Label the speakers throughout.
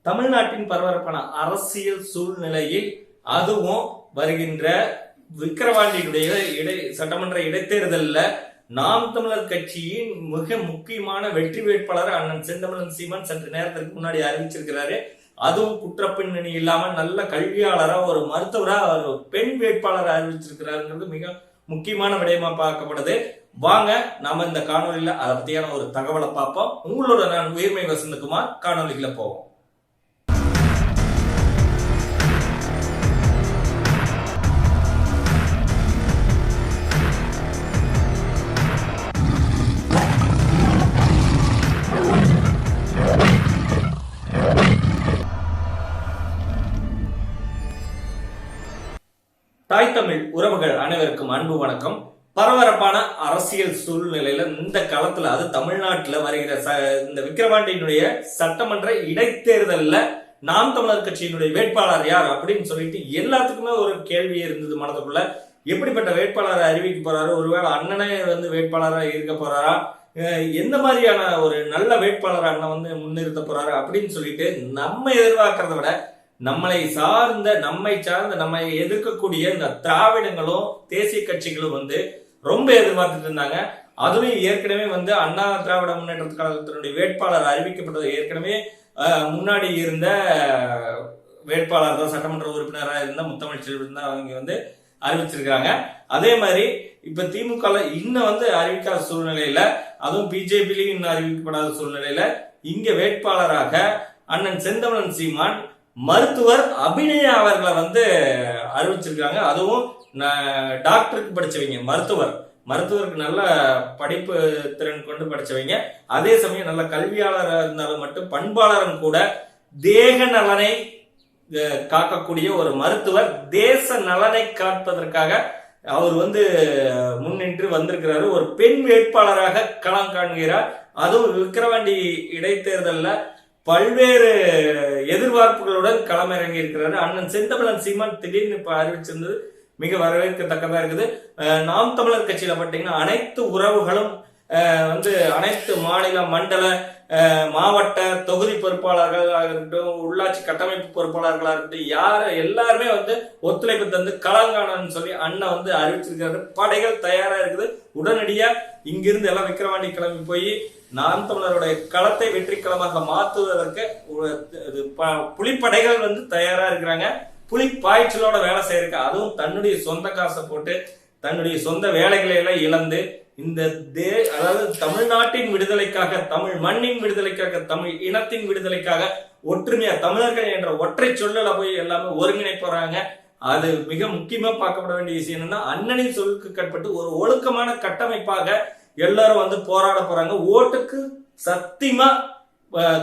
Speaker 1: தமிழ்நாட்டின் பரபரப்பான அரசியல் சூழ்நிலையில் அதுவும் வருகின்ற விக்கிரவாண்டியுடைய சட்டமன்ற இடைத்தேர்தலில் நாம் தமிழர் கட்சியின் மிக முக்கியமான வெற்றி வேட்பாளர் அண்ணன் செந்தமிழன் சீமான் சற்று நேரத்திற்கு முன்னாடி அறிவிச்சிருக்கிறாரு. அதுவும் குற்றப்பின்னணி இல்லாம நல்ல கல்வியாளரா ஒரு மருத்துவரா ஒரு பெண் வேட்பாளரை அறிவிச்சிருக்கிறாருங்கிறது மிக முக்கியமான விடயமா பார்க்கப்படுது. வாங்க நாம இந்த காணொலியில அதை பத்தியான ஒரு தகவலை பார்ப்போம். உங்களோட நான் உயிர்மை வசந்தகுமார். காணொலிக்குள்ள போவோம். தாய் தமிழ் உறவுகள் அனைவருக்கும் அன்பு வணக்கம். பரபரப்பான அரசியல் சூழ்நிலையில இந்த காலத்துல அது தமிழ்நாட்டுல வருகிற இந்த விக்கிரவாண்டியினுடைய சட்டமன்ற இடைத்தேர்தல்ல நாம் தமிழர் கட்சியினுடைய வேட்பாளர் யார் அப்படின்னு சொல்லிட்டு எல்லாத்துக்குமே ஒரு கேள்வி இருந்தது மனதுக்குள்ள. எப்படிப்பட்ட வேட்பாளரை அறிவிக்க போறாரு, ஒருவேளை அண்ணனே வேட்பாளராக இருக்க போறாரா, எந்த மாதிரியான ஒரு நல்ல வேட்பாளர் அண்ணன் முன்னிறுத்த போறாரு அப்படின்னு சொல்லிட்டு நம்ம எதிர்பார்க்கறத விட நம்மை சார்ந்த நம்மை எதிர்க்கக்கூடிய இந்த திராவிடங்களும் தேசிய கட்சிகளும் ரொம்ப எதிர்பார்த்துட்டு இருந்தாங்க. அதுவும் ஏற்கனவே அண்ணா திராவிட முன்னேற்ற கழகத்தினுடைய வேட்பாளர் அறிவிக்கப்பட்டது. ஏற்கனவே முன்னாடி இருந்த வேட்பாளர் தான் சட்டமன்ற உறுப்பினராக இருந்த முத்தமிழ் செல்வன் தான் அவங்க அறிவிச்சிருக்காங்க. அதே மாதிரி இப்ப திமுக இன்னும் அறிவிக்காத சூழ்நிலையில, அதுவும் பிஜேபியிலும் இன்னும் அறிவிக்கப்படாத சூழ்நிலையில இங்க வேட்பாளராக அண்ணன் செந்தமிழன் சீமான் மருத்துவர் அபிநயா அவர்களை அறிவிச்சிருக்காங்க. அதுவும் டாக்டருக்கு படிச்சவங்க, மருத்துவருக்கு நல்ல படிப்பு திறன் கொண்டு படிச்சவங்க, அதே சமயம் நல்ல கல்வியாளராக இருந்தாலும் மட்டும் பண்பாளரும் கூட, தேக நலனை காக்கக்கூடிய ஒரு மருத்துவர், தேச நலனை காப்பதற்காக அவர் முன்னின்று வந்திருக்கிறாரு. ஒரு பெண் வேட்பாளராக களம் காண்கிறார். அதுவும் விக்கிரவாண்டி இடைத்தேர்தல்ல பல்வேறு எதிர்பார்ப்புகளுடன் களமிறங்கி இருக்கிறாரு. அண்ணன் செந்தமிழன் சீமான் திடீர்னு இப்ப அறிவிச்சிருந்தது மிக வரவேற்கத்தக்கதா இருக்குது. நாம் தமிழர் கட்சியில பாத்தீங்கன்னா அனைத்து உறவுகளும் அனைத்து மாநில மண்டல மாவட்ட தொகுதி பொறுப்பாளர்களாக இருக்கட்டும், உள்ளாட்சி கட்டமைப்பு பொறுப்பாளர்களாக இருக்கட்டும், எல்லாருமே ஒத்துழைப்பு தந்து களங்காணன்னு சொல்லி அண்ணன் அறிவிச்சிருக்காரு. படைகள் தயாரா இருக்குது. உடனடியா இங்கிருந்து எல்லாம் விக்கிரவாண்டி கிளம்பி போய் நாம் தமிழருடைய களத்தை வெற்றி களமாக மாற்றுவதற்கு புலிப்படைகள் தயாரா இருக்கிறாங்க. புலி பாய்ச்சலோட வேலை செய்யறதுக்கு, அதுவும் தன்னுடைய சொந்த காசை போட்டு தன்னுடைய சொந்த வேலைகளை எல்லாம் இழந்து இந்த அதாவது தமிழ்நாட்டின் விடுதலைக்காக, தமிழ் மண்ணின் விடுதலைக்காக, தமிழ் இனத்தின் விடுதலைக்காக ஒற்றுமையா தமிழர்கள் என்ற ஒற்றை சொல்லல போய் எல்லாமே ஒருங்கிணைப்பு போறாங்க. அது மிக முக்கியமா பார்க்கப்பட வேண்டிய விஷயம் என்னன்னா, அண்ணனின் சொல்லுக்கு கட்பட்டு ஒரு ஒழுக்கமான கட்டமைப்பாக எல்லாரும் போராட போறாங்க. ஓட்டுக்கு சத்தியமா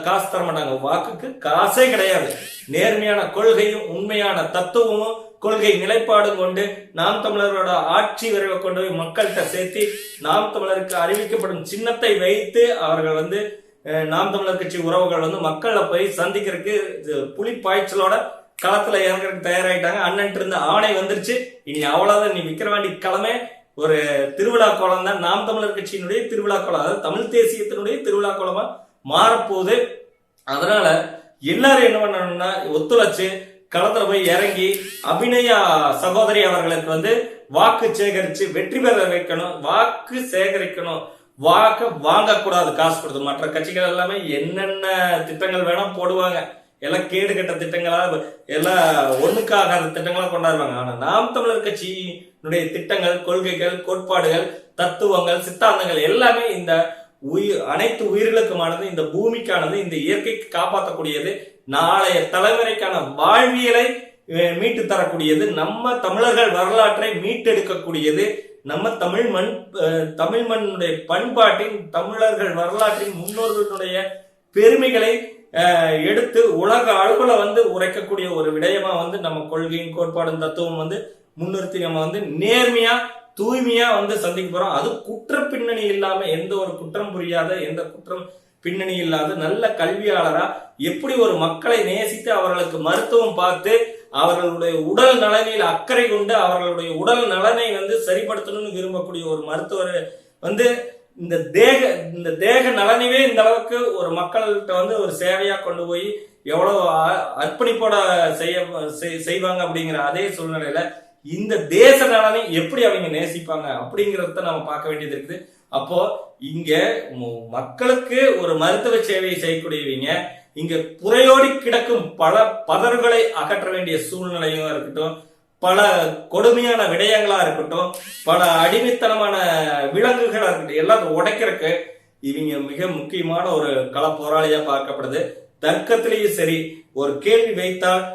Speaker 1: காசு தர மாட்டாங்க, வாக்குக்கு காசே கிடையாது. நேர்மையான கொள்கையும் உண்மையான தத்துவமும் கொள்கை நிலைப்பாடும் கொண்டு நாம் தமிழரோட ஆட்சி விரைவை கொண்டு போய் மக்கள்கிட்ட சேர்த்து நாம் தமிழருக்கு அறிவிக்கப்படும் சின்னத்தை வைத்து அவர்கள் நாம் தமிழர் கட்சி உறவுகள் மக்களை போய் சந்திக்கிறதுக்கு புலி பாய்ச்சலோட களத்துல இறங்குறதுக்கு தயாராயிட்டாங்க. அண்ணன் இருந்த ஆணை வந்துருச்சு. இனி அவ்வளவுதான், நீ விக்கிரவாண்டி கிழமை ஒரு திருவிழா கோலம் தான். நாம் தமிழர் கட்சியினுடைய திருவிழா கோலம், அதாவது தமிழ் தேசியத்தினுடைய திருவிழா கோலமா மாறப்போகுது. அதனால எல்லாரும் என்ன பண்ணணும்னா ஒத்துழைச்சு களத்துல போய் இறங்கி அபிநயா சகோதரி அவர்களுக்கு வாக்கு சேகரிச்சு வெற்றி பெற வைக்கணும். வாக்கு சேகரிக்கணும், வாக்கு வாங்கக்கூடாது காசு கொடுத்து. மற்ற கட்சிகள் எல்லாமே என்னென்ன திட்டங்கள் வேணா போடுவாங்க, எல்லாம் கேடு கட்ட திட்டங்களா, எல்லாம் ஒண்ணுக்காகாத திட்டங்களா கொண்டாடுவாங்க. ஆனா நாம் தமிழர் கட்சியினுடைய திட்டங்கள், கொள்கைகள், கோட்பாடுகள், தத்துவங்கள், சித்தாந்தங்கள் எல்லாமே இந்த அனைத்து உயிர்களுக்குமானது, இந்த பூமிக்கானது, இந்த இயற்கைக்கு காப்பாற்றக்கூடியது, நாளைய தலைமுறைக்கான வாழ்வியலை மீட்டு தரக்கூடியது, நம்ம தமிழர்கள் வரலாற்றை மீட்டெடுக்கக்கூடியது, நம்ம தமிழ் மண்ணுடைய பண்பாட்டின், தமிழர்கள் வரலாற்றின் முன்னோர்களுடைய பெருமைகளை எடுத்து உலக அளவுல உரைக்கக்கூடிய ஒரு விடயமா நம்ம கொள்கையின் கோட்பாடும் தத்துவம் முன்னிறுத்தி நம்ம நேர்மையா தூய்மையா சந்திக்க போறோம். அது குற்ற பின்னணி இல்லாம, எந்த ஒரு குற்றம் புரியாத, எந்த குற்றம் பின்னணி இல்லாத நல்ல கல்வியாளரா எப்படி ஒரு மக்களை நேசித்து அவர்களுக்கு மருத்துவம் பார்த்து அவர்களுடைய உடல் நலனில் அக்கறை கொண்டு அவர்களுடைய உடல் நலனை சரிப்படுத்தணும்னு விரும்பக்கூடிய ஒரு மருத்துவர் இந்த தேக நலனிவே இந்த அளவுக்கு ஒரு மக்கள்கிட்ட வந்து ஒரு சேவையா கொண்டு போய் எவ்வளவு அர்ப்பணிப்போட செய்வாங்க அப்படிங்கிற அதே சூழ்நிலையில இந்த தேச நலனை எப்படி அவங்க நேசிப்பாங்க அப்படிங்கறத நம்ம பார்க்க வேண்டியது இருக்குது. அப்போ இங்க மக்களுக்கு ஒரு மருத்துவ சேவையை செய்யக்கூடியவங்க இங்க புறையோடி கிடக்கும் பல பதர்களை அகற்ற வேண்டிய சூழ்நிலையும் இருக்கட்டும், பல கொடுமையான விடயங்களா இருக்கட்டும், பல அடிமைத்தனமான விலங்குகளா இருக்கட்டும், எல்லாத்தையும் உடைக்கிறதுக்கு இவங்க மிக முக்கியமான ஒரு கள போராளியா பார்க்கப்படுது. தர்க்கத்திலேயும் சரி, ஒரு கேள்வி வைத்தால்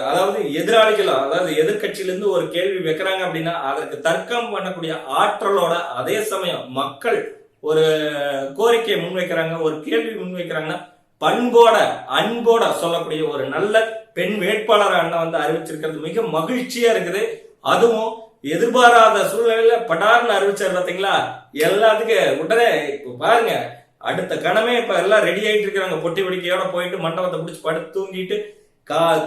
Speaker 1: அதாவது எதிராளிகள், அதாவது எதிர்கட்சியிலிருந்து ஒரு கேள்வி வைக்கிறாங்க அப்படின்னா அதற்கு தர்க்கம் பண்ணக்கூடிய ஆற்றலோட, அதே சமயம் மக்கள் ஒரு கோரிக்கையை முன்வைக்கிறாங்க, ஒரு கேள்வி முன்வைக்கிறாங்கன்னா பண்போட அன்போட சொல்லக்கூடிய ஒரு நல்ல பெண் வேட்பாளர் அண்ணன் வந்து அறிவிச்சிருக்கிறது மிக மகிழ்ச்சியா இருக்குது. அதுவும் எதிர்பாராத சூழ்நிலையில படார்னு அறிவிச்சார் பாத்தீங்களா, எல்லாத்துக்கும் உடனே இப்ப பாருங்க, அடுத்த கணமே இப்ப எல்லாம் ரெடி ஆயிட்டு இருக்கிறாங்க. பொட்டி பிடிக்கையோட போயிட்டு மண்டபத்தை பிடிச்சி படுத்து தூங்கிட்டு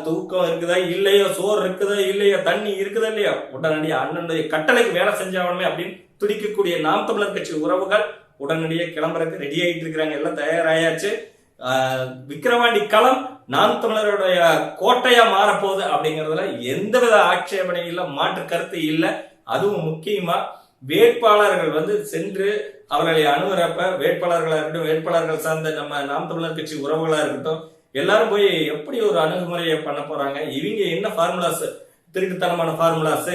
Speaker 1: தூக்கம் இருக்குதா இல்லையோ, சோறு இருக்குதா இல்லையோ, தண்ணி இருக்குதா இல்லையோ, உடனடியா அண்ணனுடைய கட்டளைக்கு வேலை செஞ்சாவணுமே அப்படின்னு துடிக்கக்கூடிய நாம் தமிழர் கட்சி உறவுகள் உடனடியாக கிளம்புறதுக்கு ரெடி ஆயிட்டு இருக்கிறாங்க. எல்லாம் தயாராயாச்சு. விக்கிரவாண்டி களம் நாம் தமிழருடைய கோட்டையா மாறப்போகுது அப்படிங்கறதுல எந்தவித ஆட்சேபனை இல்ல, மாற்று கருத்து இல்லை. அதுவும் முக்கியமா வேட்பாளர்கள் வந்து சென்று அவர்களை அணுகிறப்ப வேட்பாளர்களா இருக்கட்டும், வேட்பாளர்கள் சார்ந்த நம்ம நாம் தமிழர் கட்சி உறவுகளா இருக்கட்டும், எல்லாரும் போய் எப்படி ஒரு அணுகுமுறையை பண்ண போறாங்க, இவங்க என்ன ஃபார்முலாஸ், திருட்டுத்தனமான ஃபார்முலாஸ்,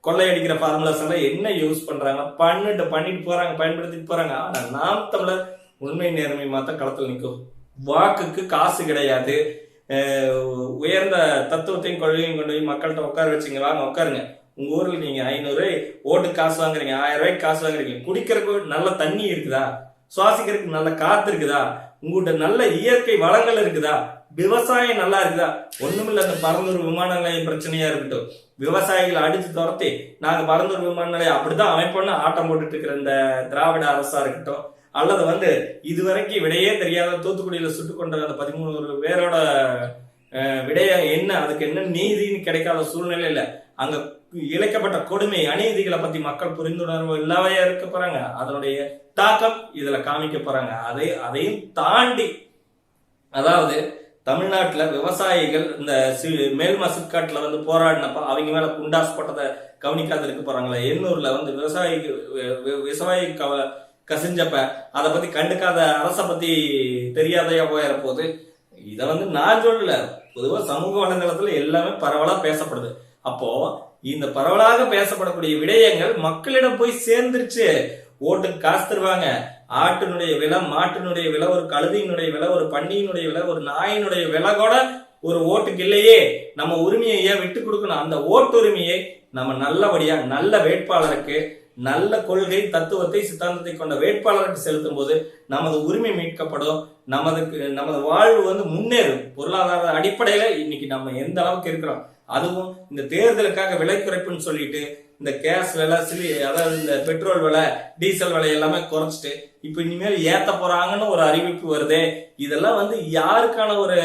Speaker 1: கொள்ளையடிக்கிற ஃபார்முலாஸ் எல்லாம் என்ன யூஸ் பண்றாங்க, பண்ணிட்டு போறாங்க, பயன்படுத்திட்டு போறாங்க. ஆனா நாம் தமிழர் உண்மை நேர்மை மாத்த களத்தில் நிற்கும். வாக்குக்கு காசு கிடையாது. உயர்ந்த தத்துவத்தையும் கொள்கையும் கொண்டு போய் மக்கள்கிட்ட உட்கார வச்சுங்க, வாங்க உட்காருங்க. உங்க ஊர்ல நீங்க 500 ஓட்டுக்கு காசு வாங்குறீங்க, 1000 ரூபாய்க்கு காசு வாங்குறீங்க, குடிக்கிறதுக்கு நல்ல தண்ணி இருக்குதா, சுவாசிக்கிறதுக்கு நல்ல காத்து இருக்குதா, உங்கள்கிட்ட நல்ல இயற்கை வளங்கள் இருக்குதா, விவசாயம் நல்லா இருக்குதா? ஒண்ணுமில்ல, அந்த பரந்தூர் விமான நிலையம் பிரச்சனையா இருக்கட்டும், விவசாயிகளை அடிச்சு துரத்தி நாங்க பரந்தூர் விமான நிலையம் அப்படிதான் அமைப்போம்னு ஆட்டம் போட்டுட்டு இருக்கிற இந்த திராவிட அரசா இருக்கட்டும், அல்லது வந்து இதுவரைக்கும் விடையே தெரியாத தூத்துக்குடியில சுட்டு கொண்ட அந்த 13 பேரோட விடைய என்ன, அதுக்கு என்ன நீதின்னு கிடைக்காத சூழ்நிலையில அங்க இழைக்கப்பட்ட கொடுமை அநீதிகளை பத்தி மக்கள் புரிந்துணர்வு இல்லாம இருக்க போறாங்க. அதனுடைய தாக்கம் இதுல காமிக்க போறாங்க. அதையும் தாண்டி, அதாவது தமிழ்நாட்டுல விவசாயிகள் இந்த மேல்மா சிப்காட்ல வந்து போராடினப்ப அவங்க மேல குண்டாஸ் போட்டதை கவனிக்காத இருக்க போறாங்களா? எண்ணூர்ல வந்து விவசாயி கசிஞ்சப்ப அதை பத்தி கண்டுக்காத அரசை பத்தி தெரியாதையா போயிட போது. இதை வந்து நான் சொல்லல, பொதுவா சமூக வலைதளத்துல எல்லாமே பரவலா பேசப்படுது. அப்போ இந்த பரவலாக பேசப்படக்கூடிய விடயங்கள் மக்களிடம் போய் சேர்ந்துருச்சு. ஓட்டுக்கு காசு தருவாங்க, ஆட்டினுடைய விலை, மாட்டினுடைய விலை, ஒரு கழுதியினுடைய விலை, ஒரு பன்னியினுடைய விலை, ஒரு நாயினுடைய விலை கூட ஒரு ஓட்டுக்கு இல்லையே, நம்ம உரிமையை ஏன் விட்டு கொடுக்கணும்? அந்த ஓட்டு உரிமையை நம்ம நல்லபடியா நல்ல வேட்பாளருக்கு, நல்ல கொள்கை தத்துவத்தை சித்தாந்தத்தை கொண்ட வேட்பாளருக்கு செலுத்தும் போது நமது உரிமை மீட்கப்படும், நமது வாழ்வு வந்து முன்னேறும். பொருளாதார அடிப்படையில இன்னைக்கு நம்ம எந்த அளவுக்கு இருக்கிறோம், அதுவும் இந்த தேர்தலுக்காக விலை குறைப்புன்னு சொல்லிட்டு இந்த கேஸ் விலை, அதாவது இந்த பெட்ரோல் விலை, டீசல் விலை எல்லாமே குறைச்சிட்டு இப்ப இனிமேல் ஏத்த போறாங்கன்னு ஒரு அறிவிப்பு வருது. இதெல்லாம் வந்து யாருக்கான ஒரு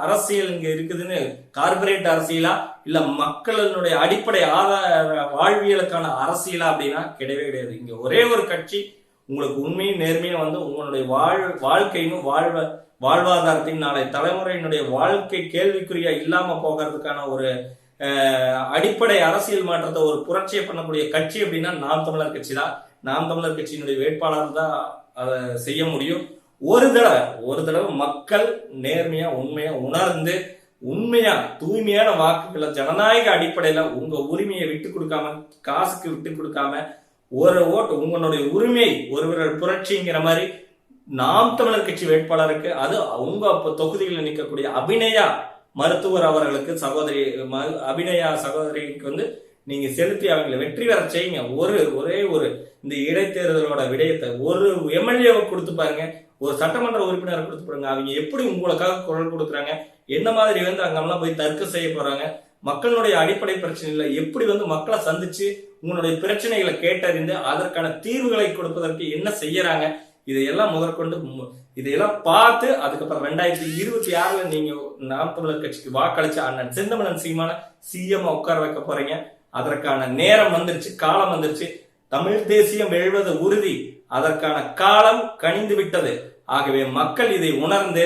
Speaker 1: அரசியல் இங்க இருக்குதுன்னு, கார்பரேட் அரசியலா இல்ல மக்களுடைய அடிப்படை ஆதார வாழ்வியலுக்கான அரசியலா அப்படின்னா கிடையவே கிடையாது. இங்க ஒரே ஒரு கட்சி உங்களுக்கு உண்மையும் நேர்மையும் வந்து உங்களுடைய வாழ்க்கையும் வாழ்வாதாரத்தையும் நாளை தலைமுறையினுடைய வாழ்க்கை கேள்விக்குறியா இல்லாம போகிறதுக்கான ஒரு அடிப்படை அரசியல் மாற்றத்தை, ஒரு புரட்சியை பண்ணக்கூடிய கட்சி அப்படின்னா நாம் தமிழர் கட்சி தான். நாம் தமிழர் கட்சியினுடைய வேட்பாளர் தான் அதை செய்ய முடியும். ஒரு தடவை மக்கள் நேர்மையா உண்மையா உணர்ந்து உண்மையா தூய்மையான வாக்குகளை ஜனநாயக அடிப்படையில உங்க உரிமையை விட்டு கொடுக்காம, காசுக்கு விட்டு கொடுக்காம, ஒரு ஓட்டு உங்களுடைய உரிமை ஒருவர் புரட்சிங்கிற மாதிரி நாம் தமிழர் கட்சி வேட்பாளருக்கு, அது அவங்க தொகுதிகளில் நிற்கக்கூடிய அபிநயா மருத்துவர் அவர்களுக்கு, அபிநயா சகோதரிக்கு வந்து நீங்க செலுத்தி அவங்களை வெற்றி பெற செய்யுங்க. ஒரே ஒரு இந்த இடைத்தேர்தலோட விடயத்தை ஒரு எம்எல்ஏவை கொடுத்து பாருங்க, ஒரு சட்டமன்ற உறுப்பினரை கொடுத்து பாருங்க, அவங்க எப்படி உங்களுக்காக குரல் கொடுக்குறாங்க, என்ன மாதிரி வந்து அங்கெல்லாம் போய் தர்க்கம் செய்ய போறாங்க, மக்களுடைய அடிப்படை பிரச்சனைகளை எப்படி வந்து மக்களை சந்திச்சு உங்களுடைய பிரச்சனைகளை கேட்டறிந்து அதற்கான தீர்வுகளை கொடுப்பதற்கு என்ன செய்யறாங்க, இதையெல்லாம் முதற்கொண்டு இதையெல்லாம் பார்த்து அதுக்கப்புறம் 2026 நீங்க நாம் தமிழர் கட்சிக்கு வாக்களிச்ச அண்ணன் செந்தமிழன் சீமான சிஎம் உட்கார வைக்க போறீங்க. அதற்கான நேரம் வந்துருச்சு, காலம் வந்துருச்சு. தமிழ் தேசியம் எழுவது உறுதி. அதற்கான காலம் கனிந்து விட்டது. ஆகவே மக்கள் இதை உணர்ந்து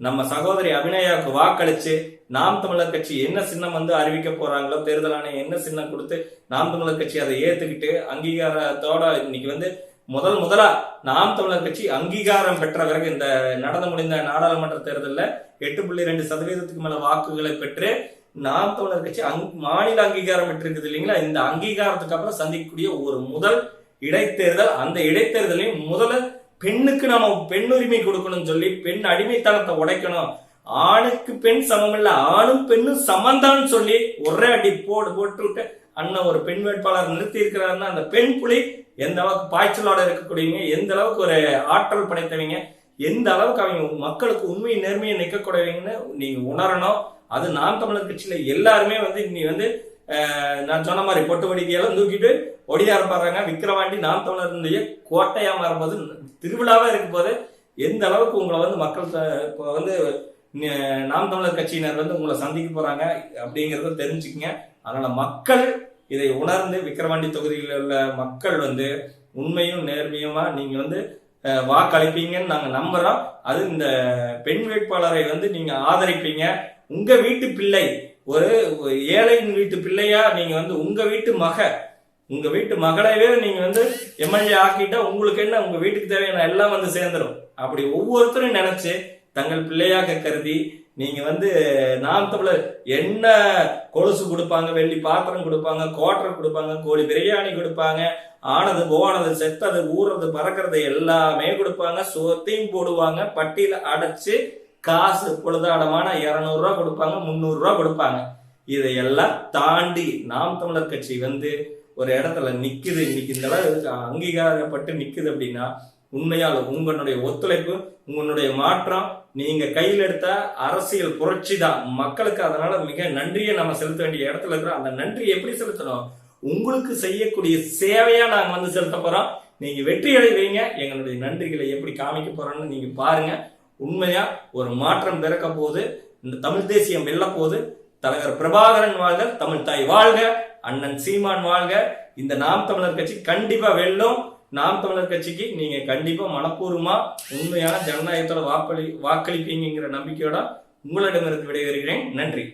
Speaker 1: நம்ம சகோதரி அபிநயாவுக்கு வாக்களிச்சு நாம் தமிழர் கட்சி என்ன சின்னம் வந்து அறிவிக்க போறாங்களோ, தேர்தல் ஆணையம் என்ன சின்னம் கொடுத்து நாம் தமிழர் கட்சி அதை ஏத்துக்கிட்டு அங்கீகாரத்தோட இன்னைக்கு வந்து முதலா நாம் தமிழர் கட்சி அங்கீகாரம் பெற்ற பிறகு இந்த நடந்து முடிந்த நாடாளுமன்ற தேர்தலில் 8.2% மேல வாக்குகளை பெற்று நாம் தமிழர் கட்சி மாநில அங்கீகாரம் பெற்றிருக்குது இல்லைங்களா. இந்த அங்கீகாரத்துக்கு அப்புறம் சந்திக்கக்கூடிய ஒரு முதல் இடைத்தேர்தல். அந்த இடைத்தேர்தலையும் முதல்ல பெண்ணுக்கு நம்ம பெண் உரிமை கொடுக்கணும்னு சொல்லி பெண் அடிமைத்தனத்தை உடைக்கணும், ஆணுக்கு பெண் சமம் இல்ல ஆணும் பெண்ணும் சமந்தான்னு சொல்லி ஒரே அடி போட்டு விட்டு அண்ணன் ஒரு பெண் வேட்பாளர் நிறுத்தி இருக்கிறாருன்னா அந்த பெண் புலி எந்த அளவுக்கு பாய்ச்சலோட இருக்கக்கூடியவங்க, எந்த அளவுக்கு ஒரு ஆற்றல் படைத்தவங்க, எந்த அளவுக்கு அவங்க மக்களுக்கு உண்மை நேர்மையை நிற்கக்கூடியவங்கன்னு நீங்க உணரணும். அது நாம் தமிழர் கட்சியில எல்லாருமே வந்து நீ வந்து நான் சொன்ன மாதிரி பொட்டு வடிக்கையெல்லாம் தூக்கிட்டு ஒடியா இருப்பாங்க. விக்கிரவாண்டி நாம் தமிழருடைய கோட்டையா மாறும்போது திருவிழாவா இருக்கும் போது எந்த அளவுக்கு உங்களை வந்து மக்கள் வந்து நாம் தமிழர் கட்சியினர் வந்து உங்களை சந்திக்க போறாங்க அப்படிங்கறத தெரிஞ்சுக்கங்க. அதனால மக்கள் இதை உணர்ந்து விக்கிரவாண்டி தொகுதியில் உள்ள மக்கள் வந்து உண்மையும் நேர்மையுமா நீங்க வந்து வாக்களிப்பீங்கன்னு நாங்க நம்புறோம். அது இந்த பெண் வேட்பாளரை வந்து நீங்க ஆதரிப்பீங்க. உங்க வீட்டு பிள்ளை ஒரு ஏழையின் வீட்டு பிள்ளையா நீங்க வந்து உங்க வீட்டு மகளையே நீங்க வந்து எம்எல்ஏ ஆக்கிட்டா உங்களுக்கு என்ன, உங்க வீட்டுக்கு தேவையான எல்லாம் வந்து சேர்ந்துடும். அப்படி ஒவ்வொருத்தரும் நினைச்சு தங்கள் பிள்ளையாக கருதி நீங்க வந்து நாம் தமிழர் என்ன கொலுசு கொடுப்பாங்க, வெள்ளி பாத்திரம் கொடுப்பாங்க, கோட்டர் கொடுப்பாங்க, கோழி பிரியாணி கொடுப்பாங்க, ஆனது போனது செத்தது ஊறது பறக்கிறது எல்லாமே கொடுப்பாங்க, சோத்தையும் போடுவாங்க, பட்டியல அடைச்சு காசு பொழுதாடமான 200 ரூபா கொடுப்பாங்க, 300 ரூபா கொடுப்பாங்க. இதையெல்லாம் தாண்டி நாம் தமிழர் கட்சி வந்து ஒரு இடத்துல நிக்குது, இன்னைக்கு இந்த அளவுக்கு அங்கீகாரப்பட்டு நிக்குது அப்படின்னா உண்மையால் உங்களுடைய ஒத்துழைப்பு, உங்களுடைய மாற்றம், நீங்க கையில் எடுத்த அரசியல் புரட்சி தான் மக்களுக்கு. அதனால மிக நன்றியை நம்ம செலுத்த வேண்டிய இடத்துல இருக்கிறோம். அந்த நன்றி எப்படி செலுத்தணும், உங்களுக்கு செய்யக்கூடிய சேவையா நாங்க வந்து செலுத்த போறோம். நீங்க வெற்றி அடைவீங்க. எங்களுடைய நன்றிகளை எப்படி காமிக்க போறோம்னு நீங்க பாருங்க. உண்மையா ஒரு மாற்றம் பிறக்க போகுது. இந்த தமிழ் தேசியம் வெல்ல போகுது. தலைவர் பிரபாகரன் வாழ்க, தமிழ் தாய் வாழ்க, அண்ணன் சீமான் வாழ்க. இந்த நாம் தமிழர் கட்சி கண்டிப்பா வெல்லும். நாம் தமிழர் கட்சிக்கு நீங்க கண்டிப்பா மனப்பூர்வமா உண்மையான ஜனநாயகத்தோட வாக்களிப்பீங்கிற நம்பிக்கையோட உங்களிடமிருந்து விடைபெறுகிறேன். நன்றி.